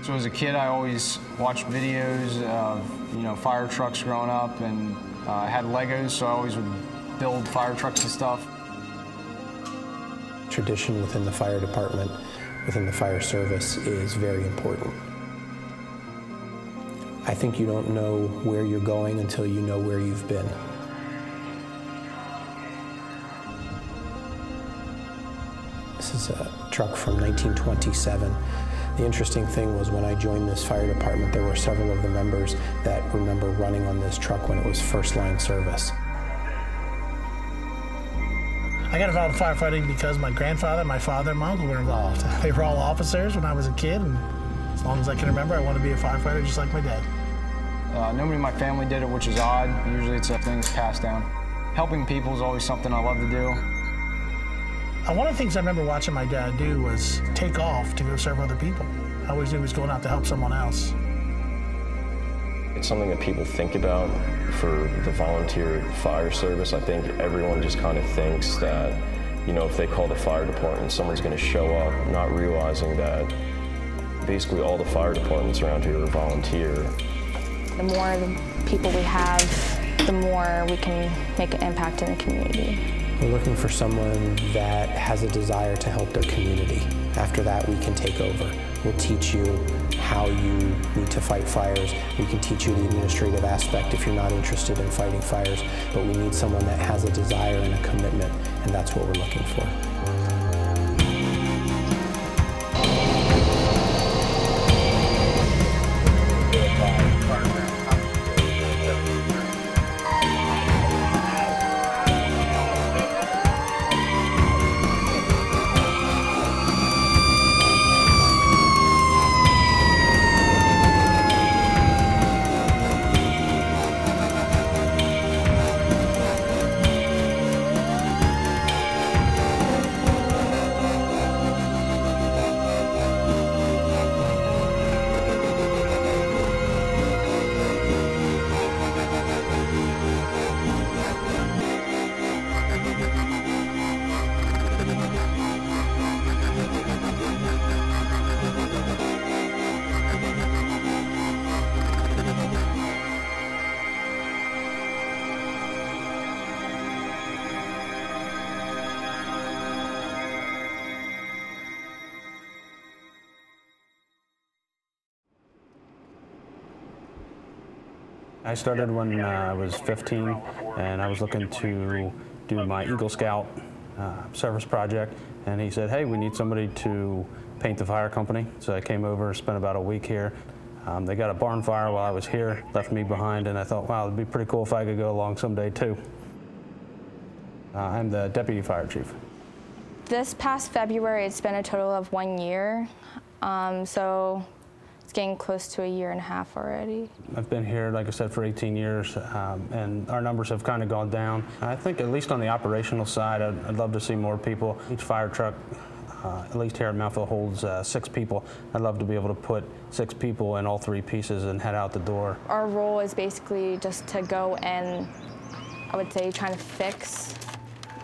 So as a kid, I always watched videos of fire trucks growing up, and I had Legos, so I always would build fire trucks and stuff. Tradition within the fire department, within the fire service, is very important. I think you don't know where you're going until you know where you've been. This is a truck from 1927. The interesting thing was when I joined this fire department, there were several of the members that remember running on this truck when it was first line service. I got involved in firefighting because my grandfather, my father, and my uncle were involved. They were all officers when I was a kid, and as long as I can remember, I wanted to be a firefighter just like my dad. Nobody in my family did it, which is odd. Usually it's a thing that's passed down. Helping people is always something I love to do. One of the things I remember watching my dad do was take off to go serve other people. I always knew he was going out to help someone else. It's something that people think about for the volunteer fire service. I think everyone just kind of thinks that, if they call the fire department, someone's going to show up, not realizing that basically all the fire departments around here are volunteer. The more people we have, the more we can make an impact in the community. We're looking for someone that has a desire to help their community. After that, we can take over. We'll teach you how you need to fight fires. We can teach you the administrative aspect if you're not interested in fighting fires, but we need someone that has a desire and a commitment, and that's what we're looking for. I started when I was 15, and I was looking to do my Eagle Scout service project, and he said, hey, we need somebody to paint the fire company. So I came over, spent about a week here. They got a barn fire while I was here, left me behind, and I thought, wow, it'd be pretty cool if I could go along someday too. I'm the deputy fire chief. This past February, it's been a total of 1 year, so it's getting close to 1.5 years already. I've been here, like I said, for 18 years, and our numbers have kind of gone down. I think at least on the operational side, I'd love to see more people. Each fire truck, at least here at Mountfield, holds 6 people. I'd love to be able to put 6 people in all 3 pieces and head out the door. Our role is basically just to go and, I would say, trying to fix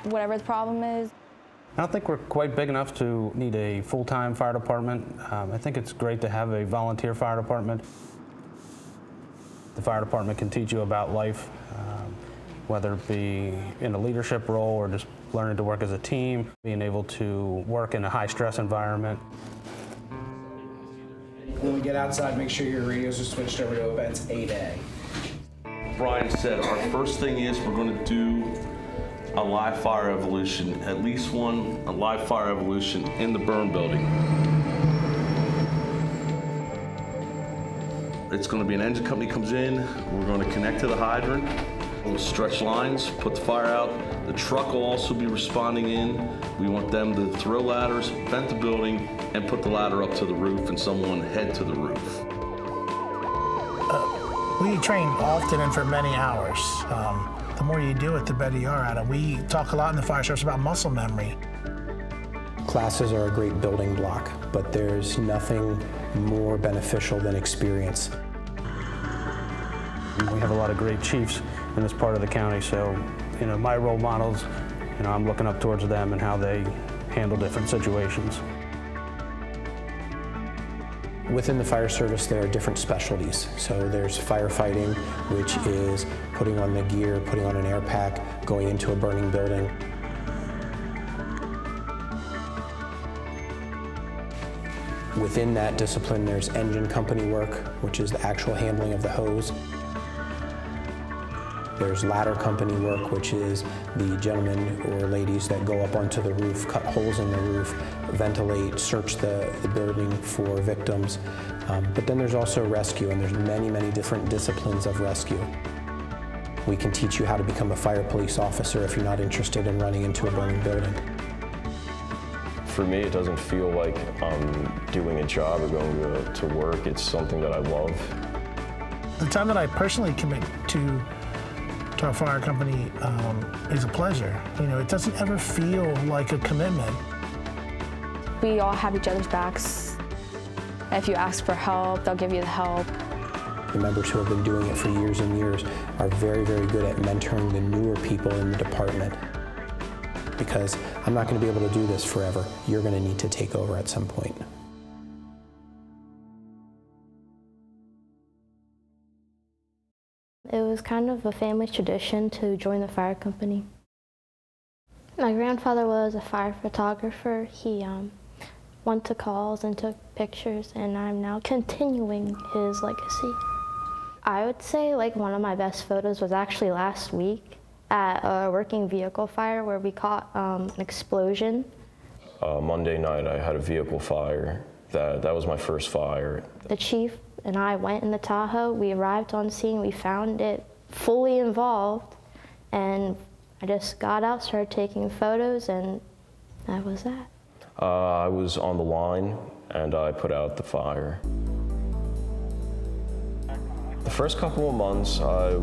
whatever the problem is. I don't think we're quite big enough to need a full-time fire department. I think it's great to have a volunteer fire department. The fire department can teach you about life, whether it be in a leadership role or just learning to work as a team, being able to work in a high-stress environment. When we get outside, make sure your radios are switched over to events 8A. Brian said our first thing is we're going to do a live fire evolution, at least one live fire evolution in the burn building. It's going to be an engine company comes in, we're going to connect to the hydrant, we'll stretch lines, put the fire out. The truck will also be responding in. We want them to throw ladders, vent the building, and put the ladder up to the roof and someone head to the roof. We train often and for many hours. The more you do it, the better you are at it. We talk a lot in the fire service about muscle memory. Classes are a great building block, but there's nothing more beneficial than experience. We have a lot of great chiefs in this part of the county, so my role models, I'm looking up towards them and how they handle different situations. Within the fire service, there are different specialties. So there's firefighting, which is putting on the gear, putting on an air pack, going into a burning building. Within that discipline, there's engine company work, which is the actual handling of the hose. There's ladder company work, which is the gentlemen or ladies that go up onto the roof, cut holes in the roof, ventilate, search the building for victims. But then there's also rescue, and there's many, many different disciplines of rescue. We can teach you how to become a fire police officer if you're not interested in running into a burning building. For me, it doesn't feel like I'm doing a job or going to work. It's something that I love. The time that I personally commit to our fire company is a pleasure. You know, it doesn't ever feel like a commitment. We all have each other's backs. If you ask for help, they'll give you the help. The members who have been doing it for years and years are very, very good at mentoring the newer people in the department. Because I'm not going to be able to do this forever. You're going to need to take over at some point. It was kind of a family tradition to join the fire company. My grandfather was a fire photographer. He went to calls and took pictures, and I'm now continuing his legacy. I would say like one of my best photos was actually last week at a working vehicle fire where we caught an explosion. Monday night I had a vehicle fire. That was my first fire. The chief and I went in the Tahoe. We arrived on scene. We found it fully involved, and I just got out, started taking photos, and that was that. I was on the line and I put out the fire. The first couple of months I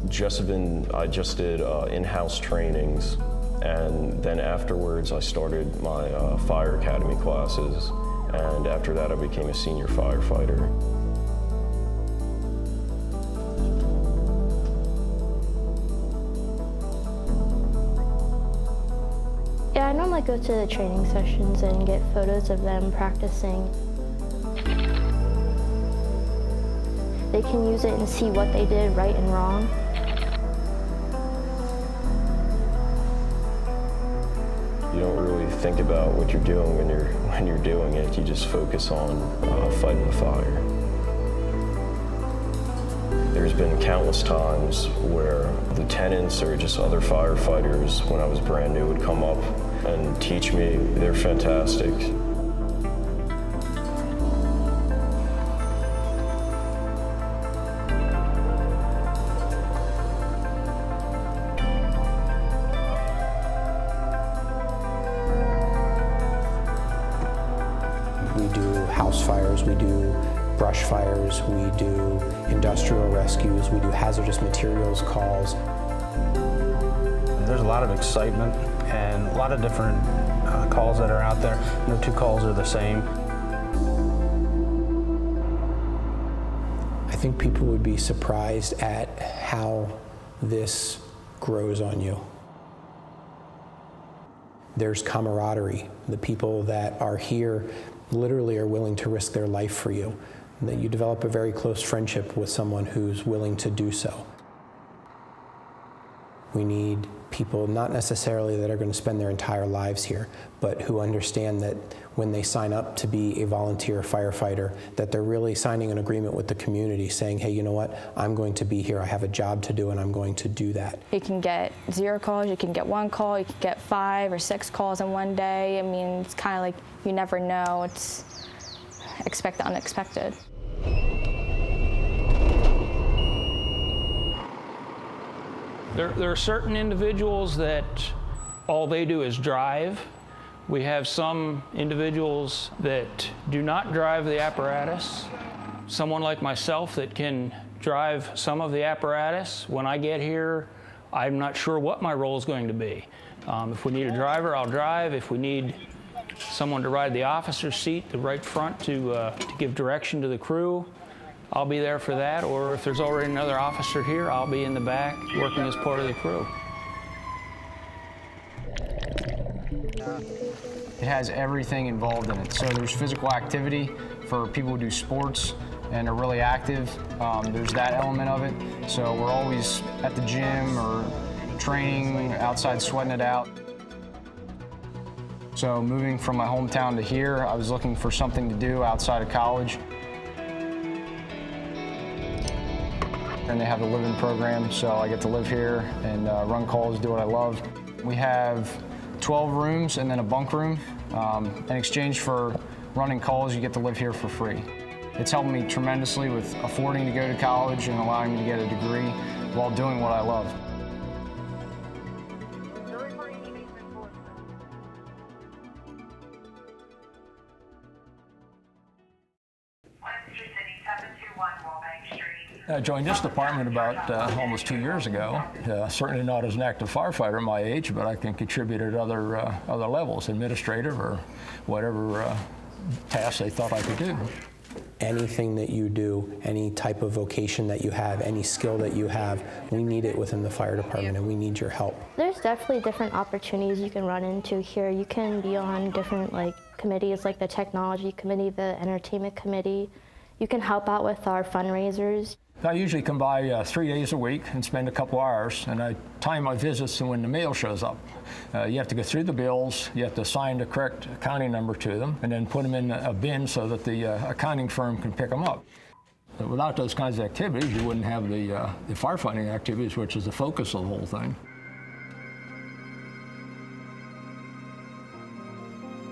just did in-house trainings, and then afterwards I started my fire academy classes, and after that I became a senior firefighter. Yeah, I normally go to the training sessions and get photos of them practicing. They can use it and see what they did right and wrong. You don't really think about what you're doing when you're doing it. You just focus on fighting the fire. There's been countless times where lieutenants or just other firefighters, when I was brand new, would come up and teach me. They're fantastic. We do house fires, we do brush fires, we do industrial rescues, we do hazardous materials calls. There's a lot of excitement and a lot of different calls that are out there. No two calls are the same. I think people would be surprised at how this grows on you. There's camaraderie. The people that are here literally are willing to risk their life for you. And that you develop a very close friendship with someone who's willing to do so. We need people not necessarily that are going to spend their entire lives here, but who understand that when they sign up to be a volunteer firefighter, that they're really signing an agreement with the community saying, hey, you know what, I'm going to be here, I have a job to do, and I'm going to do that. You can get 0 calls, you can get 1 call, you can get 5 or 6 calls in one day. I mean, it's kind of like you never know. It's expect the unexpected. There are certain individuals that all they do is drive. We have some individuals that do not drive the apparatus. Someone like myself that can drive some of the apparatus. When I get here, I'm not sure what my role is going to be. If we need a driver, I'll drive. If we need someone to ride the officer's seat, the right front to give direction to the crew, I'll be there for that. Or if there's already another officer here, I'll be in the back working as part of the crew. It has everything involved in it. So there's physical activity for people who do sports and are really active. There's that element of it. So we're always at the gym or training, outside sweating it out. So moving from my hometown to here, I was looking for something to do outside of college. And they have a live-in program, so I get to live here and run calls, do what I love. We have 12 rooms and then a bunk room. In exchange for running calls, you get to live here for free. It's helped me tremendously with affording to go to college and allowing me to get a degree while doing what I love. I joined this department about almost 2 years ago. Certainly not as an active firefighter at my age, but I can contribute at other levels, administrative or whatever tasks they thought I could do. Anything that you do, any type of vocation that you have, any skill that you have, we need it within the fire department and we need your help. There's definitely different opportunities you can run into here. You can be on different committees like the technology committee, the entertainment committee. You can help out with our fundraisers. I usually come by 3 days a week and spend a couple hours, and I time my visits to when the mail shows up. You have to go through the bills, you have to assign the correct accounting number to them, and then put them in a bin so that the accounting firm can pick them up. But without those kinds of activities, you wouldn't have the firefighting activities, which is the focus of the whole thing.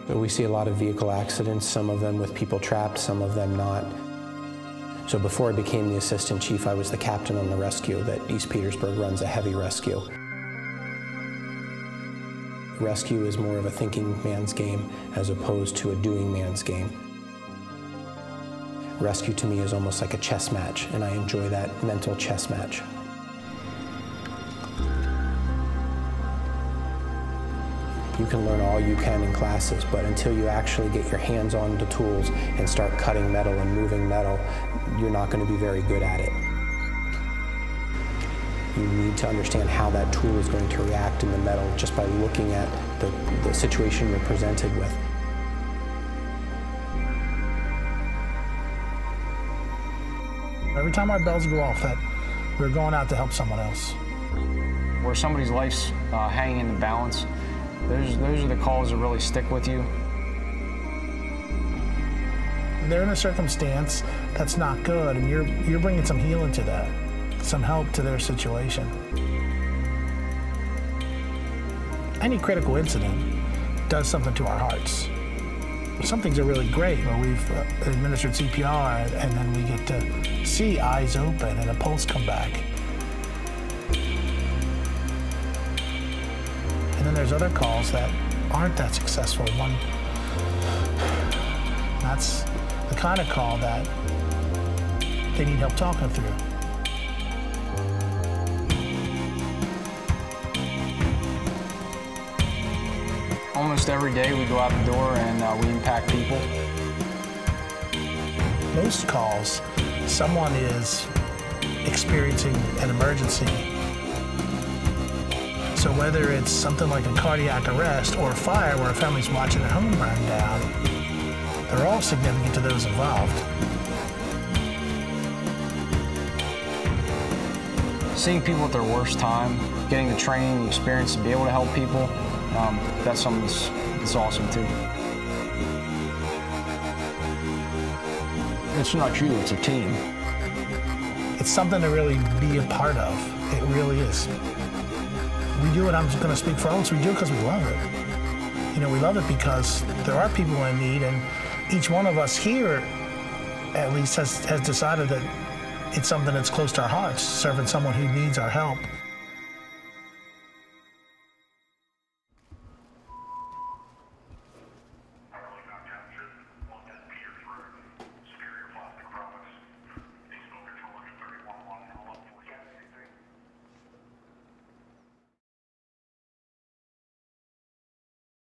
So we see a lot of vehicle accidents, some of them with people trapped, some of them not. So before I became the assistant chief, I was the captain on the rescue that East Petersburg runs, a heavy rescue. Rescue is more of a thinking man's game as opposed to a doing man's game. Rescue to me is almost like a chess match, and I enjoy that mental chess match. You can learn all you can in classes, but until you actually get your hands on the tools and start cutting metal and moving metal, you're not going to be very good at it. You need to understand how that tool is going to react in the metal just by looking at the situation you're presented with. Every time our bells go off, that we're going out to help someone else. Where somebody's life's hanging in the balance, those are the calls that really stick with you. They're in a circumstance that's not good, and you're bringing some healing to that, some help to their situation. Any critical incident does something to our hearts. Some things are really great where we've administered CPR and then we get to see eyes open and a pulse come back. And then there's other calls that aren't that successful. That's the kind of call that they need help talking through. Almost every day we go out the door and we impact people. Most calls, someone is experiencing an emergency. So whether it's something like a cardiac arrest or a fire where a family's watching their home burn down, they're all significant to those involved. Seeing people at their worst time, getting the training, the experience to be able to help people, that's something that's awesome too. It's not you, it's a team. It's something to really be a part of. It really is. We do it, I'm just going to speak for all of us, we do it because we love it. You know, we love it because there are people in need, and each one of us here at least has decided that it's something that's close to our hearts, serving someone who needs our help.